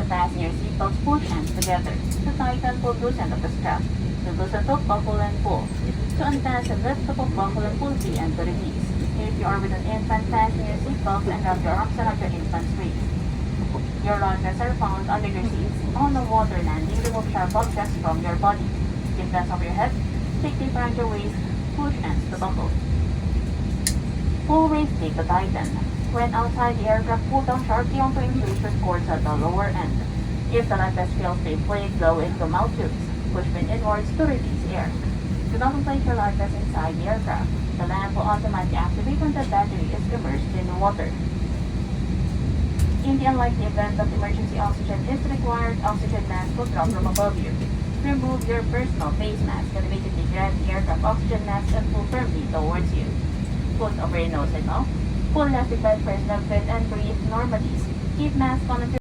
passenger seatbelts push ends together. To tighten, pull loose end of the strap. To loosen, hook, buckle, and pull. To unfasten, lift the hook, buckle, and pull the end to release. If you are with an infant, fasten your seatbelt and wrap your arms around your infant's waist. Your luggage are found under your seats. On a water landing, remove sharp objects from your body. Keep hands over your head. Take tape around your waist. Push ends to buckle. Pull raise tape to tighten. When outside the aircraft, pull down sharply onto inflation cords at the lower end. If the life vest fails to inflate, blow into mouth tubes. Push pin inwards to release air. Do not place your life vest inside the aircraft. The lamp will automatically activate when the battery is immersed in water. In the unlikely event of emergency oxygen is required, oxygen mask will drop from above you. Remove your personal face mask and immediately grab the aircraft oxygen mask and pull firmly towards you. Put over your nose and mouth. Pull elastic band personal fit and breathe normally. Keep mask on until